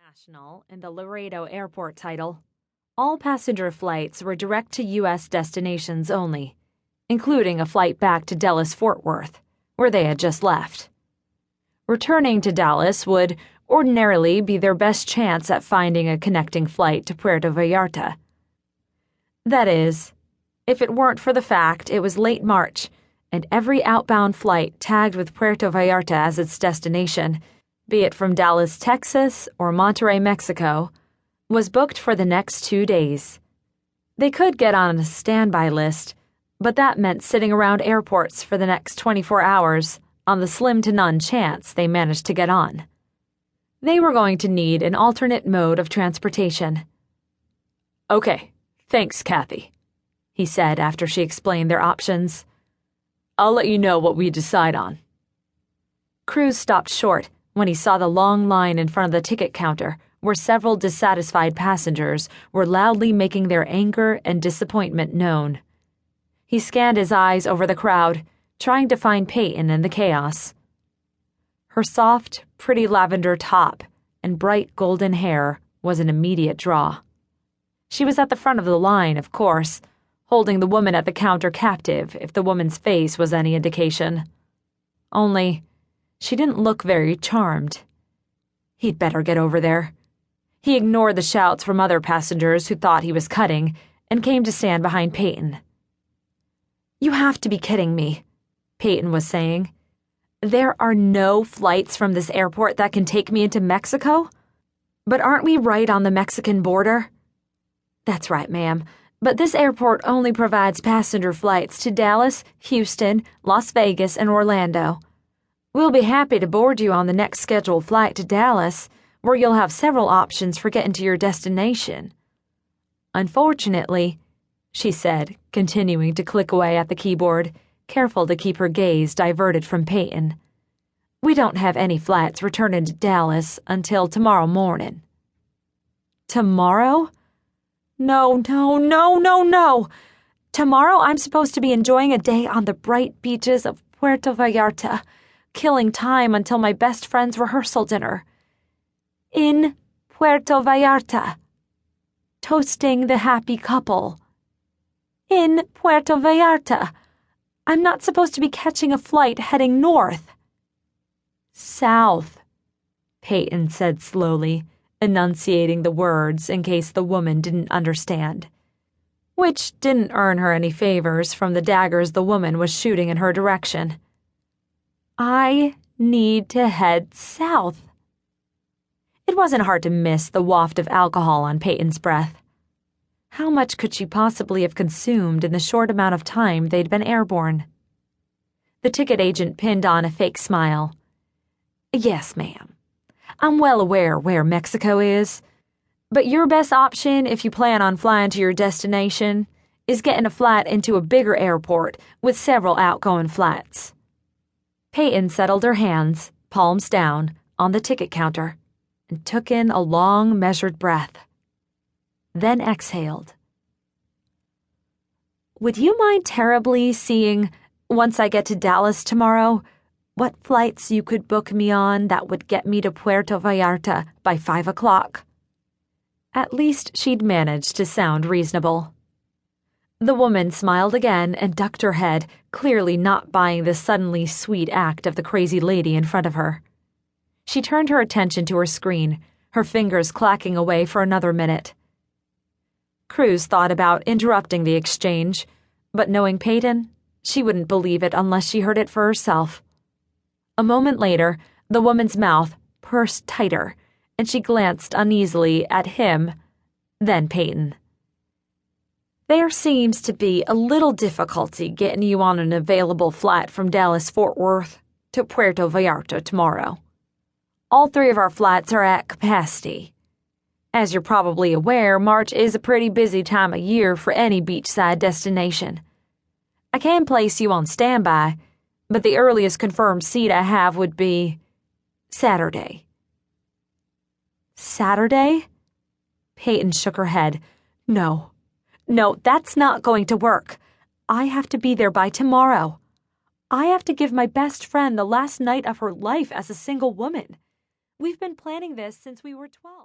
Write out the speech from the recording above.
International in the Laredo Airport title, all passenger flights were direct to U.S. destinations only, including a flight back to Dallas-Fort Worth, where they had just left. Returning to Dallas would ordinarily be their best chance at finding a connecting flight to Puerto Vallarta. That is, if it weren't for the fact it was late March and every outbound flight tagged with Puerto Vallarta as its destination, be it from Dallas, Texas, or Monterrey, Mexico, was booked for the next 2 days. They could get on a standby list, but that meant sitting around airports for the next 24 hours on the slim to none chance they managed to get on. They were going to need an alternate mode of transportation. "Okay, thanks, Kathy," he said after she explained their options. "I'll let you know what we decide on." Cruz stopped short when he saw the long line in front of the ticket counter where several dissatisfied passengers were loudly making their anger and disappointment known. He scanned his eyes over the crowd, trying to find Payton in the chaos. Her soft, pretty lavender top and bright golden hair was an immediate draw. She was at the front of the line, of course, holding the woman at the counter captive if the woman's face was any indication. Only, she didn't look very charmed. He'd better get over there. He ignored the shouts from other passengers who thought he was cutting and came to stand behind Payton. "You have to be kidding me," Payton was saying. "There are no flights from this airport that can take me into Mexico? But aren't we right on the Mexican border?" "That's right, ma'am. But this airport only provides passenger flights to Dallas, Houston, Las Vegas, and Orlando. We'll be happy to board you on the next scheduled flight to Dallas, where you'll have several options for getting to your destination. Unfortunately," she said, continuing to click away at the keyboard, careful to keep her gaze diverted from Payton, "we don't have any flights returning to Dallas until tomorrow morning." "Tomorrow? No. Tomorrow I'm supposed to be enjoying a day on the bright beaches of Puerto Vallarta, killing time until my best friend's rehearsal dinner. In Puerto Vallarta. Toasting the happy couple. In Puerto Vallarta. I'm not supposed to be catching a flight heading north." "South," Payton said slowly, enunciating the words in case the woman didn't understand, which didn't earn her any favors from the daggers the woman was shooting in her direction. "I need to head south." It wasn't hard to miss the waft of alcohol on Payton's breath. How much could she possibly have consumed in the short amount of time they'd been airborne? The ticket agent pinned on a fake smile. "Yes, ma'am. I'm well aware where Mexico is, but your best option if you plan on flying to your destination is getting a flight into a bigger airport with several outgoing flights." Payton settled her hands, palms down, on the ticket counter and took in a long, measured breath. Then exhaled. "Would you mind terribly seeing, once I get to Dallas tomorrow, what flights you could book me on that would get me to Puerto Vallarta by 5 o'clock? At least she'd managed to sound reasonable. The woman smiled again and ducked her head, clearly not buying the suddenly sweet act of the crazy lady in front of her. She turned her attention to her screen, her fingers clacking away for another minute. Cruz thought about interrupting the exchange, but knowing Payton, she wouldn't believe it unless she heard it for herself. A moment later, the woman's mouth pursed tighter, and she glanced uneasily at him, then Payton. "There seems to be a little difficulty getting you on an available flight from Dallas-Fort Worth to Puerto Vallarta tomorrow. All 3 of our flights are at capacity. As you're probably aware, March is a pretty busy time of year for any beachside destination. I can place you on standby, but the earliest confirmed seat I have would be Saturday." "Saturday?" Payton shook her head. No, that's not going to work. I have to be there by tomorrow. I have to give my best friend the last night of her life as a single woman. We've been planning this since we were 12.